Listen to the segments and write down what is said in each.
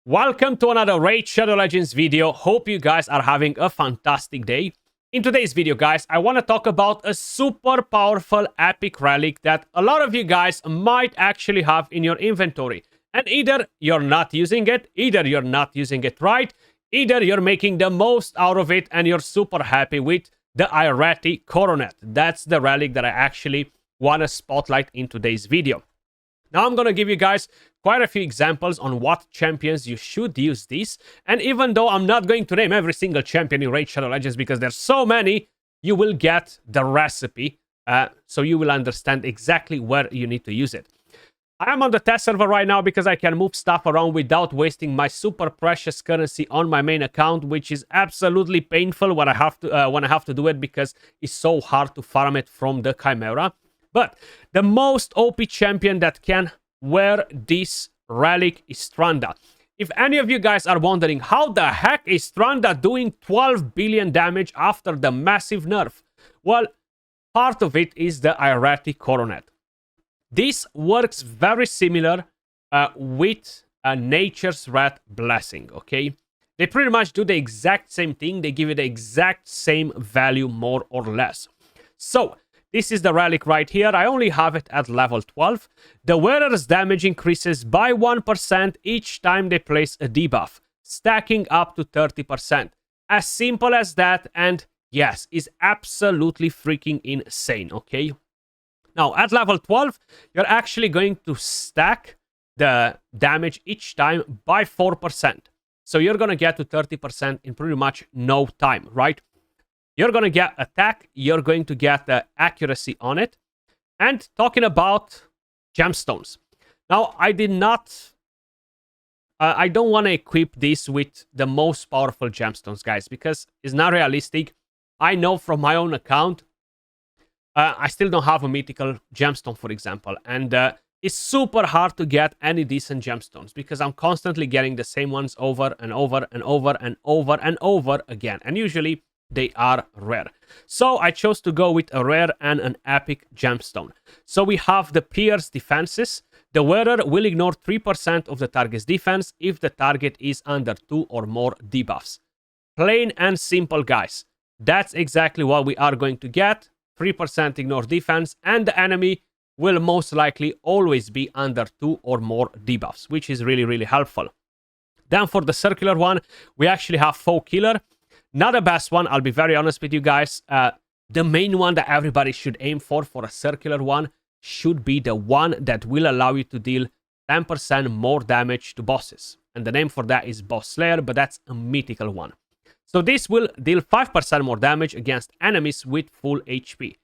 Welcome to another Raid Shadow Legends video. Hope you guys are having a fantastic day. In today's video, guys, I want to talk about a super powerful epic relic that a lot of you guys might actually have in your inventory. And either you're not using it, either you're not using it right, either you're making the most out of it and you're super happy with the Irati Coronet. That's the relic that I actually want to spotlight in today's video. Now I'm going to give you guys quite a few examples on what champions you should use this. And even though I'm not going to name every single champion in Raid Shadow Legends because there's so many, you will get the recipe. So you will understand exactly where you need to use it. I am on the test server right now because I can move stuff around without wasting my super precious currency on my main account, which is absolutely painful when I have to do it because it's so hard to farm it from the Chimera. But the most OP champion that can wear this relic is Stranda. If any of you guys are wondering how the heck is Stranda doing 12 billion damage after the massive nerf, well, part of it is the Irati Coronet. This works very similar with Nature's Rat Blessing, okay? They pretty much do the exact same thing. They give you the exact same value, more or less. So, this is the relic right here. I only have it at level 12. The wearer's damage increases by 1% each time they place a debuff, stacking up to 30%. As simple as that, and yes, is absolutely freaking insane, okay? Now, at level 12, you're actually going to stack the damage each time by 4%. So you're going to get to 30% in pretty much no time, right? You're going to get attack, you're going to get the accuracy on it. And talking about gemstones. Now, I don't want to equip this with the most powerful gemstones, guys, because it's not realistic. I know from my own account, I still don't have a mythical gemstone, for example. And it's super hard to get any decent gemstones because I'm constantly getting the same ones over and over and over and over and over again. And usually they are rare. So I chose to go with a rare and an epic gemstone. So we have the Pierce defenses. The wearer will ignore 3% of the target's defense if the target is under 2 or more debuffs. Plain and simple, guys. That's exactly what we are going to get. 3% ignore defense, and the enemy will most likely always be under 2 or more debuffs, which is really, really helpful. Then for the circular one, we actually have Foe Killer. Not the best one, I'll be very honest with you guys. The main one that everybody should aim for a circular one should be the one that will allow you to deal 10% more damage to bosses. And the name for that is Boss Slayer, but that's a mythical one. So this will deal 5% more damage against enemies with full HP.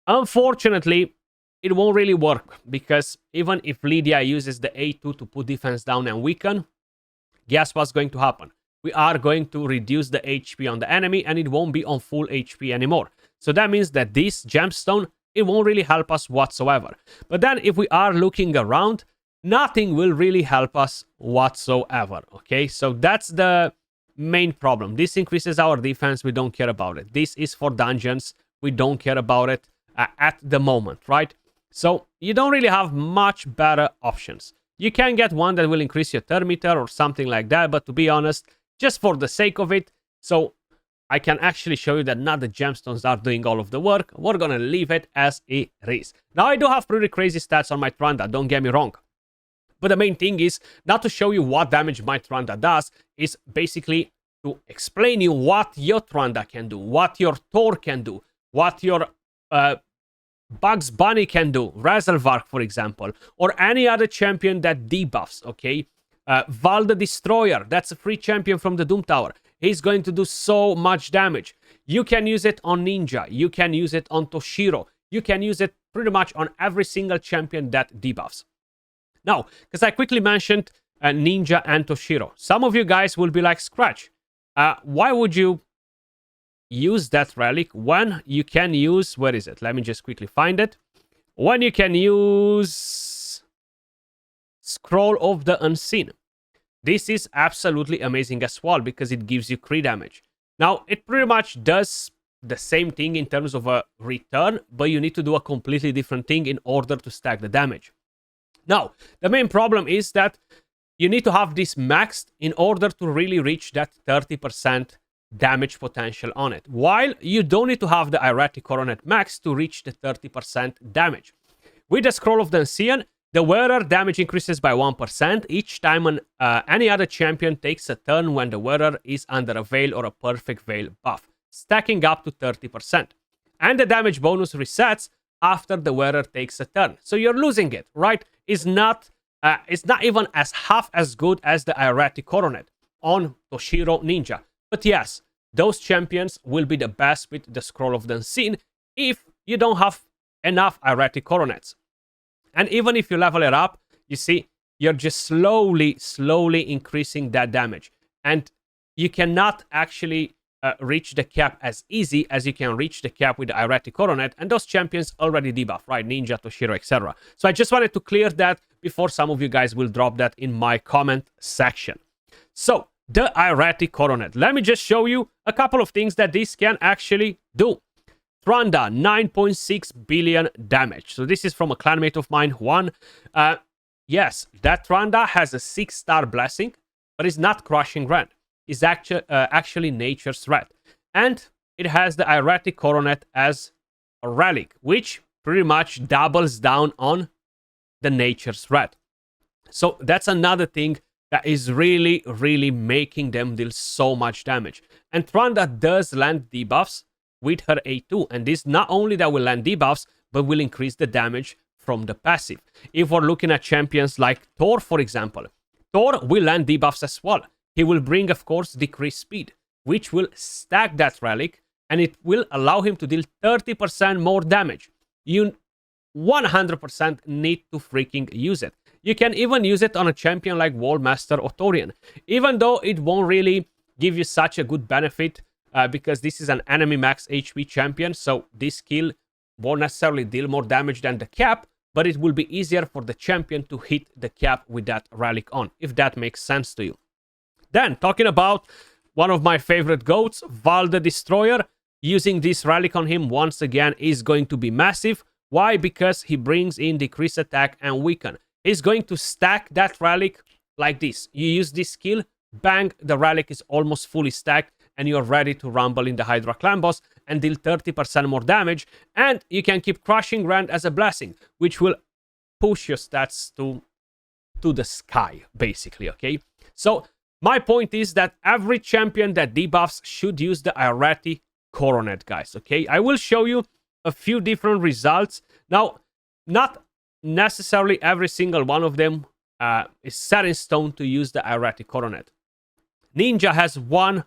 Unfortunately, it won't really work because even if Lydia uses the A2 to put defense down and weaken, guess what's going to happen? We are going to reduce the HP on the enemy and it won't be on full HP anymore. So that means that this gemstone, it won't really help us whatsoever. But then if we are looking around, nothing will really help us whatsoever, okay? So that's the main problem. This increases our defense, we don't care about it. This is for dungeons, we don't care about it at the moment, right? So you don't really have much better options. You can get one that will increase your turn meter or something like that, but to be honest, just for the sake of it, so I can actually show you that not the gemstones are doing all of the work, we're gonna leave it as it is. Now I do have pretty crazy stats on my Tranda, don't get me wrong. But the main thing is not to show you what damage my Tranda does, is basically to explain you what your Tranda can do, what your Thor can do, what your Bugs Bunny can do, Razelvark for example, or any other champion that debuffs, okay? Val the Destroyer, that's a free champion from the Doom Tower. He's going to do so much damage. You can use it on Ninja, you can use it on Toshiro, you can use it pretty much on every single champion that debuffs. Now, because I quickly mentioned Ninja and Toshiro, some of you guys will be like, Skratch, why would you use that relic when you can use, where is it? Let me just quickly find it. When you can use Scroll of the Unseen. This is absolutely amazing as well because it gives you crit damage. Now, it pretty much does the same thing in terms of a return, but you need to do a completely different thing in order to stack the damage. Now, the main problem is that you need to have this maxed in order to really reach that 30% damage potential on it. While you don't need to have the Erratic Coronet max to reach the 30% damage. With the Scroll of the Ancient, the wearer damage increases by 1% each time any other champion takes a turn when the wearer is under a Veil or a Perfect Veil buff, stacking up to 30%. And the damage bonus resets after the wearer takes a turn. So you're losing it, right? It's not even as half as good as the Erratic Coronet on Toshiro Ninja. But yes, those champions will be the best with the Scroll of the Unseen if you don't have enough Erratic Coronets. And even if you level it up, you see, you're just slowly increasing that damage. And you cannot actually reach the cap as easy as you can reach the cap with the Erratic Coronet. And those champions already debuff, right? Ninja, Toshiro, etc. So I just wanted to clear that before some of you guys will drop that in my comment section. So, the Erratic Coronet. Let me just show you a couple of things that this can actually do. Tranda, 9.6 billion damage. So this is from a clanmate of mine, Juan. Yes, that Tranda has a 6-star blessing, but it's not Crushing Rend. It's actually Nature's Threat. And it has the Erratic Coronet as a relic, which pretty much doubles down on the Nature's Threat. So that's another thing that is really making them deal so much damage. And Tranda does land debuffs with her A2, and this not only that will land debuffs, but will increase the damage from the passive. If we're looking at champions like Thor, for example, Thor will land debuffs as well. He will bring, of course, decreased speed, which will stack that relic, and it will allow him to deal 30% more damage. You 100% need to freaking use it. You can even use it on a champion like Wallmaster or Torian, even though it won't really give you such a good benefit because this is an enemy max HP champion, so this skill won't necessarily deal more damage than the cap, but it will be easier for the champion to hit the cap with that relic on, if that makes sense to you. Then, talking about one of my favorite goats, Val the Destroyer, using this relic on him once again is going to be massive. Why? Because he brings in decreased attack and weaken. He's going to stack that relic like this. You use this skill, bang, the relic is almost fully stacked, and you're ready to rumble in the Hydra Clan boss and deal 30% more damage. And you can keep Crushing Rend as a blessing, which will push your stats to the sky, basically, okay? So, my point is that every champion that debuffs should use the Erratic Coronet, guys, okay? I will show you a few different results. Now, not necessarily every single one of them is set in stone to use the Erratic Coronet. Ninja has 1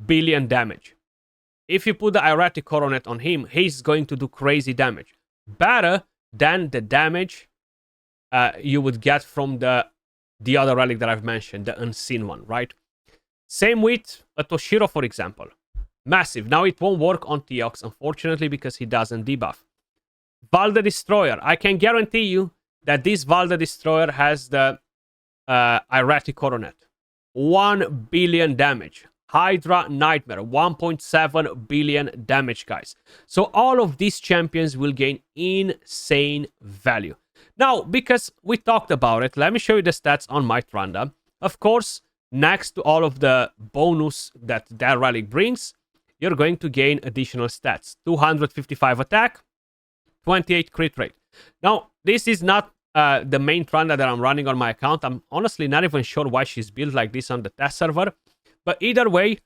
billion damage. If you put the Erratic Coronet on him, he's going to do crazy damage. Better than the damage you would get from the other relic that I've mentioned, the Unseen one, right? Same with a Toshiro, for example. Massive. Now it won't work on Teox, unfortunately, because he doesn't debuff. Val the Destroyer. I can guarantee you that this Val the Destroyer has the Erratic Coronet. 1 billion damage. Hydra Nightmare. 1.7 billion damage, guys. So all of these champions will gain insane value. Now, because we talked about it, let me show you the stats on my Tranda. Of course, next to all of the bonus that relic brings, you're going to gain additional stats. 255 attack, 28 crit rate. Now, this is not the main Tranda that I'm running on my account. I'm honestly not even sure why she's built like this on the test server. But either way,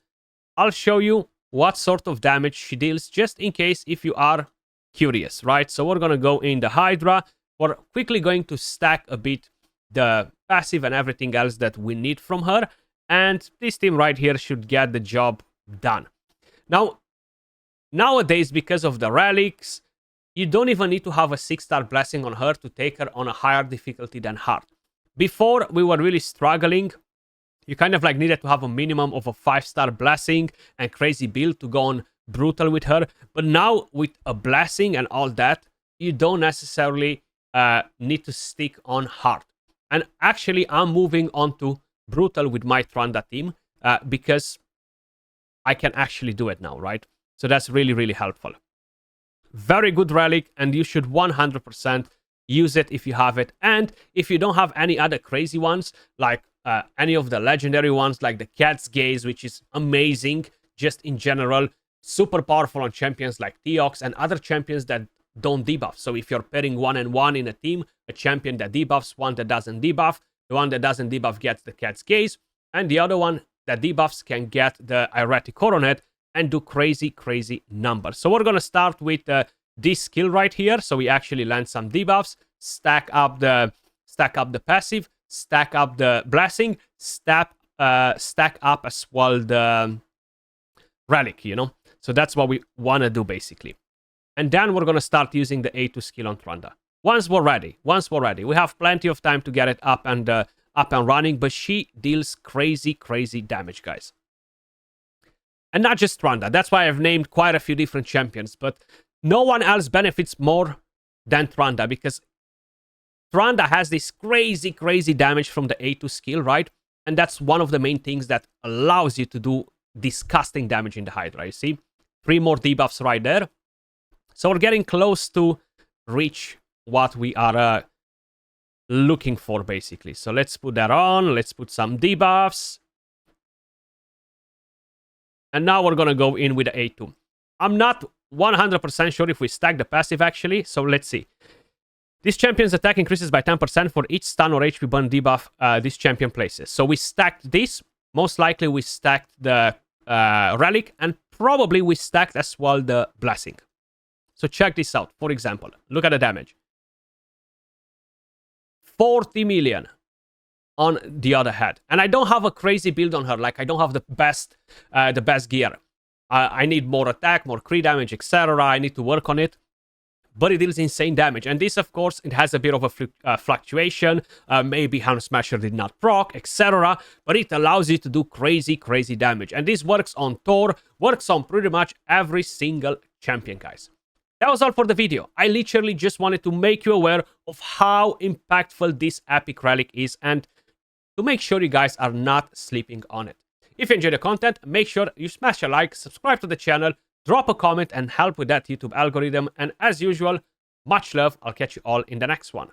I'll show you what sort of damage she deals, just in case if you are curious, right? So we're going to go in the Hydra. We're quickly going to stack a bit the passive and everything else that we need from her. And this team right here should get the job done. Now, nowadays, because of the relics, you don't even need to have a 6-star blessing on her to take her on a higher difficulty than hard. Before, we were really struggling. You kind of like needed to have a minimum of a 5-star blessing and crazy build to go on brutal with her. But now, with a blessing and all that, you don't necessarily need to stick on hard. And actually, I'm moving on to brutal with my Tranda team because I can actually do it now, right? So that's really helpful. Very good relic, and you should 100% use it if you have it. And if you don't have any other crazy ones, like any of the legendary ones like the Cat's Gaze, which is amazing just in general. Super powerful on champions like Theox and other champions that don't debuff. So if you're pairing 1-1 in a team, a champion that debuffs, one that doesn't debuff, the one that doesn't debuff gets the Cat's Gaze, and the other one that debuffs can get the Erratic Coronet and do crazy, crazy numbers. So we're going to start with this skill right here. So we actually land some debuffs, stack up the passive, stack up the blessing, stack up as well the relic, you know. So that's what we want to do basically. And then we're going to start using the A2 skill on Trunda. Once we're ready, we have plenty of time to get it up and running, but she deals crazy, crazy damage, guys. And not just Trunda. That's why I've named quite a few different champions, but no one else benefits more than Trunda, because Trunda has this crazy, crazy damage from the A2 skill, right? And that's one of the main things that allows you to do disgusting damage in the Hydra, you see? 3 more debuffs right there. So we're getting close to reach what we are looking for, basically. So let's put that on. Let's put some debuffs. And now we're going to go in with the A2. I'm not 100% sure if we stack the passive, actually. So let's see. This champion's attack increases by 10% for each stun or HP burn debuff this champion places. So we stacked this. Most likely we stacked the Relic. And probably we stacked as well the Blessing. So check this out. For example, look at the damage. 40 million on the other head. And I don't have a crazy build on her. Like, I don't have the best gear. I need more attack, more crit damage, etc. I need to work on it. But it deals insane damage. And this, of course, it has a bit of a fluctuation. Maybe Hand Smasher did not proc, etc. But it allows you to do crazy, crazy damage. And this works on Thor, works on pretty much every single champion, guys. That was all for the video. I literally just wanted to make you aware of how impactful this epic relic is and to make sure you guys are not sleeping on it. If you enjoyed the content, make sure you smash a like, subscribe to the channel, drop a comment and help with that YouTube algorithm. And as usual, much love. I'll catch you all in the next one.